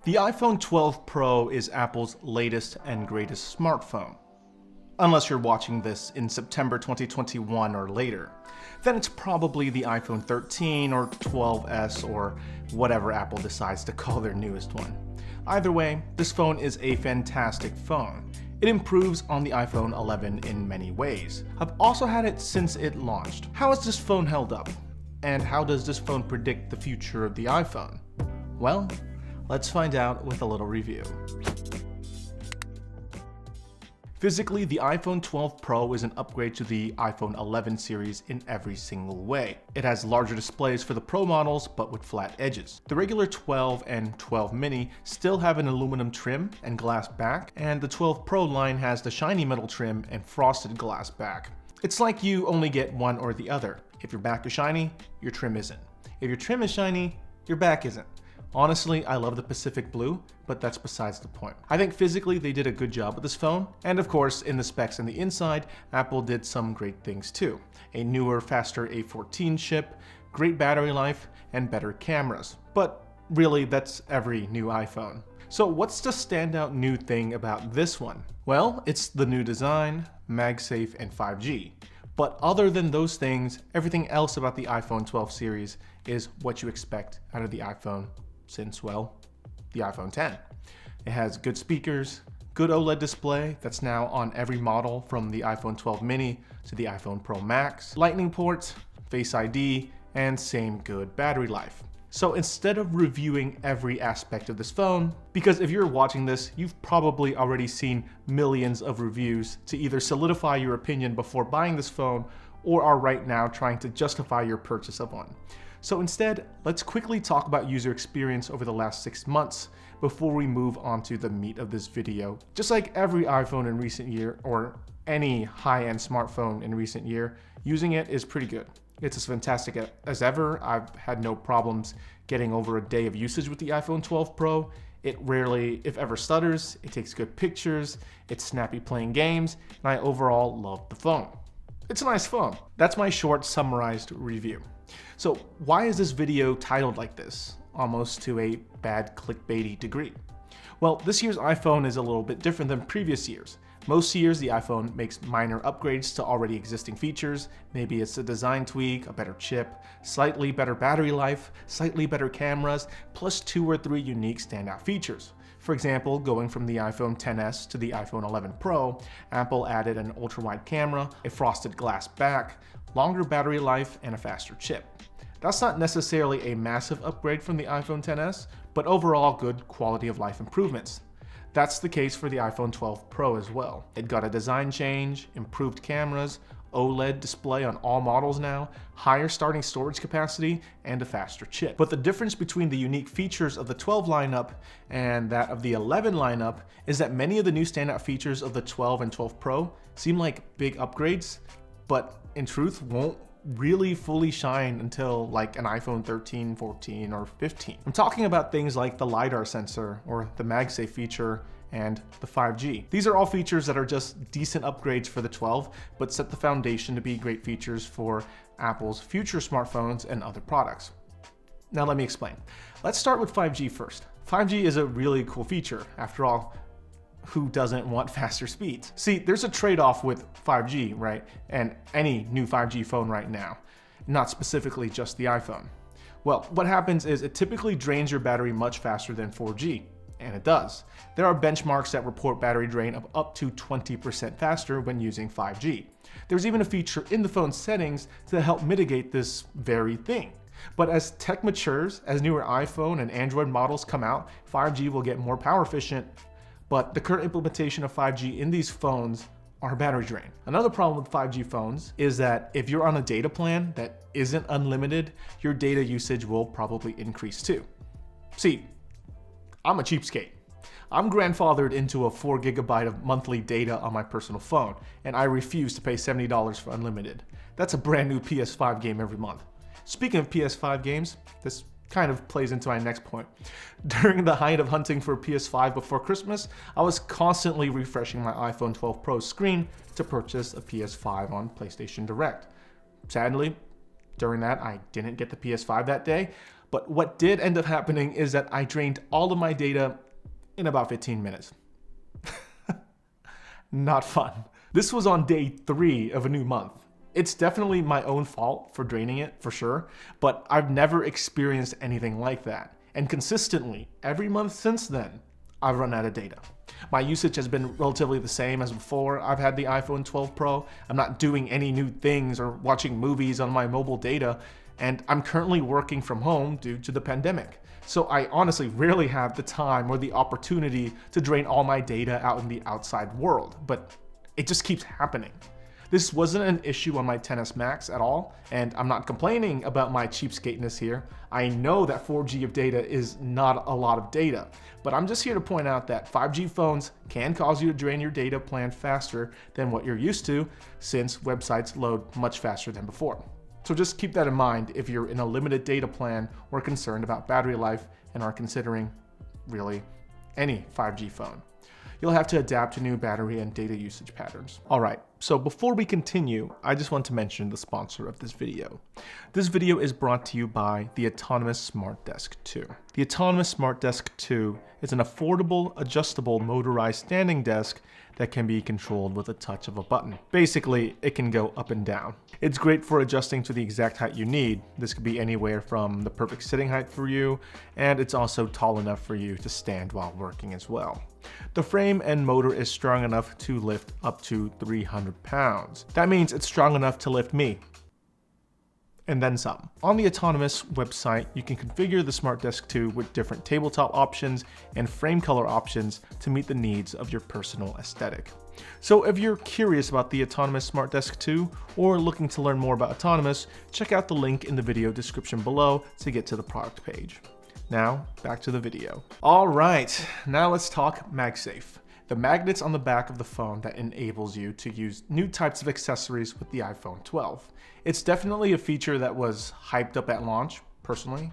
The iPhone 12 Pro is Apple's latest and greatest smartphone. Unless you're watching this in September 2021 or later, then it's probably the iPhone 13 or 12s or whatever Apple decides to call their newest one. Either way, this phone is a fantastic phone. It improves on the iPhone 11 in many ways. I've also had it since it launched. How has this phone held up? And how does this phone predict the future of the iPhone? Well, let's find out with a little review. Physically, the iPhone 12 Pro is an upgrade to the iPhone 11 series in every single way. It has larger displays for the Pro models, but with flat edges. The regular 12 and 12 mini still have an aluminum trim and glass back, and the 12 Pro line has the shiny metal trim and frosted glass back. It's like you only get one or the other. If your back is shiny, your trim isn't. If your trim is shiny, your back isn't. Honestly, I love the Pacific Blue, but that's besides the point. I think physically they did a good job with this phone, and of course in the specs and the inside, Apple did some great things too. A newer, faster A14 chip, great battery life, and better cameras. But really, that's every new iPhone. So what's the standout new thing about this one? Well, it's the new design, MagSafe, and 5G. But other than those things, everything else about the iPhone 12 series is what you expect out of the iPhone since, well, the iPhone 10. It has good speakers, good OLED display that's now on every model from the iPhone 12 mini to the iPhone Pro Max, lightning ports, Face ID, and same good battery life. So instead of reviewing every aspect of this phone, because if you're watching this, you've probably already seen millions of reviews to either solidify your opinion before buying this phone or are right now trying to justify your purchase of one. So instead, let's quickly talk about user experience over the last 6 months before we move on to the meat of this video. Just like every iPhone in recent year, or any high-end smartphone in recent year, using it is pretty good. It's as fantastic as ever. I've had no problems getting over a day of usage with the iPhone 12 Pro. It rarely, if ever, stutters. It takes good pictures. It's snappy playing games, and I overall love the phone. It's a nice phone. That's my short summarized review. So why is this video titled like this, almost to a bad clickbaity degree? Well, this year's iPhone is a little bit different than previous years. Most years, the iPhone makes minor upgrades to already existing features. Maybe it's a design tweak, a better chip, slightly better battery life, slightly better cameras, plus 2 or 3 unique standout features. For example, going from the iPhone XS to the iPhone 11 Pro, Apple added an ultra-wide camera, a frosted glass back, longer battery life, and a faster chip. That's not necessarily a massive upgrade from the iPhone XS, but overall good quality of life improvements. That's the case for the iPhone 12 Pro as well. It got a design change, improved cameras, OLED display on all models now, higher starting storage capacity, and a faster chip. But the difference between the unique features of the 12 lineup and that of the 11 lineup is that many of the new standout features of the 12 and 12 Pro seem like big upgrades, but in truth won't really fully shine until like an iPhone 13, 14, or 15. I'm talking about things like the LiDAR sensor or the MagSafe feature and the 5G. These are all features that are just decent upgrades for the 12, but set the foundation to be great features for Apple's future smartphones and other products. Now let me explain. Let's start with 5G first. 5G is a really cool feature. After all, who doesn't want faster speeds? See, there's a trade-off with 5G, right? And any new 5G phone right now, not specifically just the iPhone. Well, what happens is it typically drains your battery much faster than 4G, and it does. There are benchmarks that report battery drain of up to 20% faster when using 5G. There's even a feature in the phone settings to help mitigate this very thing. But as tech matures, as newer iPhone and Android models come out, 5G will get more power efficient, but the current implementation of 5G in these phones are battery drain. Another problem with 5G phones is that if you're on a data plan that isn't unlimited, your data usage will probably increase too. See, I'm a cheapskate. I'm grandfathered into a 4 GB of monthly data on my personal phone, and I refuse to pay $70 for unlimited. That's a brand new PS5 game every month. Speaking of PS5 games, this kind of plays into my next point. During the height of hunting for a PS5 before Christmas, I was constantly refreshing my iPhone 12 Pro screen to purchase a PS5 on PlayStation Direct. Sadly, during that, I didn't get the PS5 that day, But what did end up happening is that I drained all of my data in about 15 minutes. Not fun. This was on day 3 of a new month. It's definitely my own fault for draining it, for sure, but I've never experienced anything like that. And consistently, every month since then, I've run out of data. My usage has been relatively the same as before I've had the iPhone 12 Pro. I'm not doing any new things or watching movies on my mobile data, and I'm currently working from home due to the pandemic. So I honestly rarely have the time or the opportunity to drain all my data out in the outside world, but it just keeps happening. This wasn't an issue on my XS Max at all, and I'm not complaining about my cheapskateness here. I know that 4G of data is not a lot of data, but I'm just here to point out that 5G phones can cause you to drain your data plan faster than what you're used to, since websites load much faster than before. So just keep that in mind if you're in a limited data plan or concerned about battery life and are considering really any 5G phone. You'll have to adapt to new battery and data usage patterns. All right, so before we continue, I just want to mention the sponsor of this video. This video is brought to you by the Autonomous SmartDesk 2. The Autonomous SmartDesk 2 is an affordable, adjustable, motorized standing desk that can be controlled with a touch of a button. Basically, it can go up and down. It's great for adjusting to the exact height you need. This could be anywhere from the perfect sitting height for you, and it's also tall enough for you to stand while working as well. The frame and motor is strong enough to lift up to 300 pounds. That means it's strong enough to lift me, and then some. On the Autonomous website, you can configure the SmartDesk 2 with different tabletop options and frame color options to meet the needs of your personal aesthetic. So if you're curious about the Autonomous SmartDesk 2 or looking to learn more about Autonomous, check out the link in the video description below to get to the product page. Now, back to the video. All right, now let's talk MagSafe, the magnets on the back of the phone that enables you to use new types of accessories with the iPhone 12. It's definitely a feature that was hyped up at launch. Personally,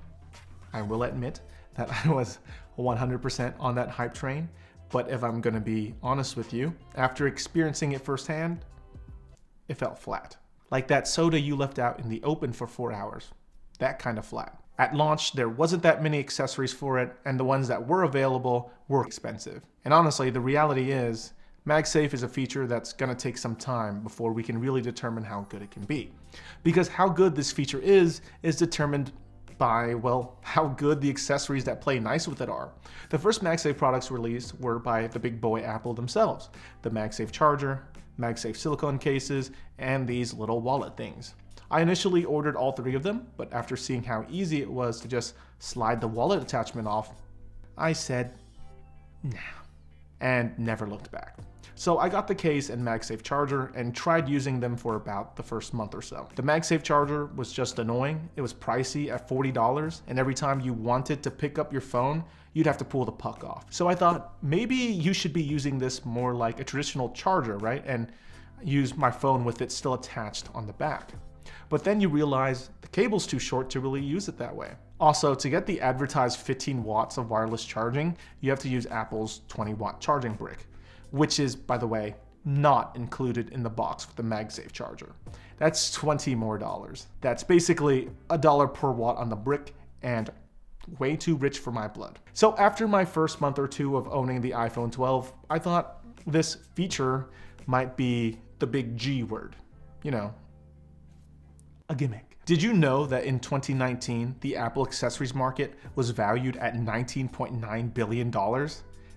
I will admit that I was 100% on that hype train, but if I'm gonna be honest with you, after experiencing it firsthand, it felt flat. Like that soda you left out in the open for 4 hours, that kind of flat. At launch, there wasn't that many accessories for it, and the ones that were available were expensive. And honestly, the reality is, MagSafe is a feature that's gonna take some time before we can really determine how good it can be. Because how good this feature is determined by, well, how good the accessories that play nice with it are. The first MagSafe products released were by the big boy Apple themselves. The MagSafe charger, MagSafe silicone cases, and these little wallet things. I initially ordered all 3 of them, but after seeing how easy it was to just slide the wallet attachment off, I said, nah, and never looked back. So I got the case and MagSafe charger and tried using them for about the first month or so. The MagSafe charger was just annoying. It was pricey at $40, and every time you wanted to pick up your phone, you'd have to pull the puck off. So I thought, maybe you should be using this more like a traditional charger, right? And use my phone with it still attached on the back. But then you realize the cable's too short to really use it that way. Also, to get the advertised 15 watts of wireless charging, you have to use Apple's 20-watt charging brick, which is, by the way, not included in the box with the MagSafe charger. That's $20 more. That's basically $1 per watt on the brick and way too rich for my blood. So after my first month or 2 of owning the iPhone 12, I thought this feature might be the big G word, you know, a gimmick. Did you know that in 2019, the Apple accessories market was valued at $19.9 billion?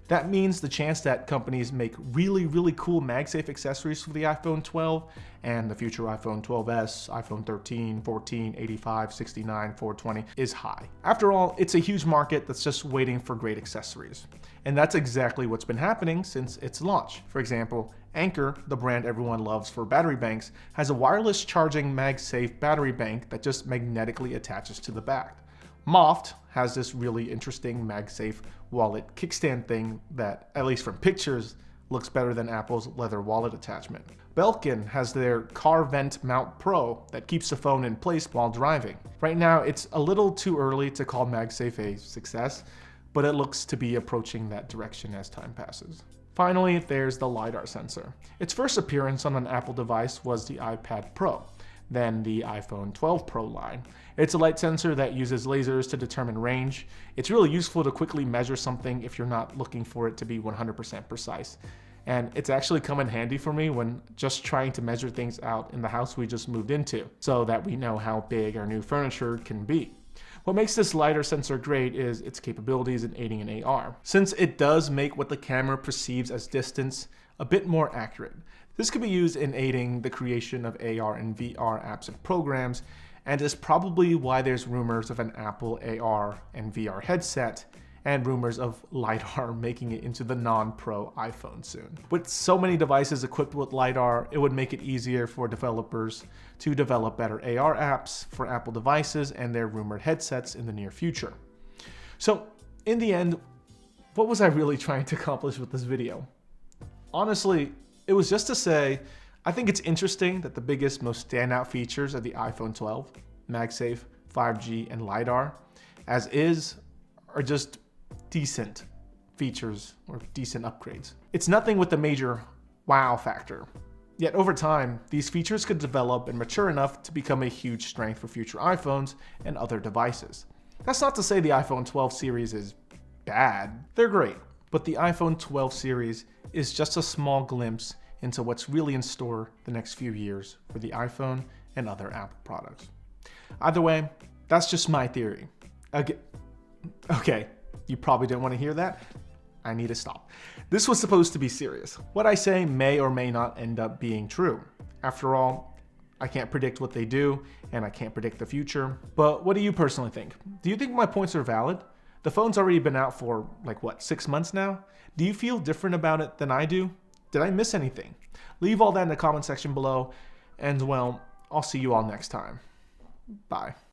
That means the chance that companies make really, really cool MagSafe accessories for the iPhone 12 and the future iPhone 12s, iPhone 13, 14, 85, 69, 420 is high. After all, it's a huge market that's just waiting for great accessories. And that's exactly what's been happening since its launch. For example, Anker, the brand everyone loves for battery banks, has a wireless charging MagSafe battery bank that just magnetically attaches to the back. Moft has this really interesting MagSafe wallet kickstand thing that, at least from pictures, looks better than Apple's leather wallet attachment. Belkin has their Car Vent Mount Pro that keeps the phone in place while driving. Right now, it's a little too early to call MagSafe a success, but it looks to be approaching that direction as time passes. Finally, there's the LiDAR sensor. Its first appearance on an Apple device was the iPad Pro. than the iPhone 12 Pro line. It's a light sensor that uses lasers to determine range. It's really useful to quickly measure something if you're not looking for it to be 100% precise. And it's actually come in handy for me when just trying to measure things out in the house we just moved into, so that we know how big our new furniture can be. What makes this LiDAR sensor great is its capabilities in aiding in AR, since it does make what the camera perceives as distance a bit more accurate. This can be used in aiding the creation of AR and VR apps and programs, and is probably why there's rumors of an Apple AR and VR headset, and rumors of LiDAR making it into the non-Pro iPhone soon. With so many devices equipped with LiDAR, it would make it easier for developers to develop better AR apps for Apple devices and their rumored headsets in the near future. So, in the end, what was I really trying to accomplish with this video? Honestly, it was just to say, I think it's interesting that the biggest, most standout features of the iPhone 12, MagSafe, 5G, and LiDAR, as is, are just decent features or decent upgrades. It's nothing with the major wow factor. Yet over time, these features could develop and mature enough to become a huge strength for future iPhones and other devices. That's not to say the iPhone 12 series is bad. They're great, but the iPhone 12 series is just a small glimpse into what's really in store the next few years for the iPhone and other Apple products. Either way, that's just my theory. Okay, you probably didn't want to hear that. I need to stop. This was supposed to be serious. What I say may or may not end up being true. After all, I can't predict what they do, and I can't predict the future. But what do you personally think? Do you think my points are valid? The phone's already been out for, 6 months now? Do you feel different about it than I do? Did I miss anything? Leave all that in the comment section below, and well, I'll see you all next time. Bye.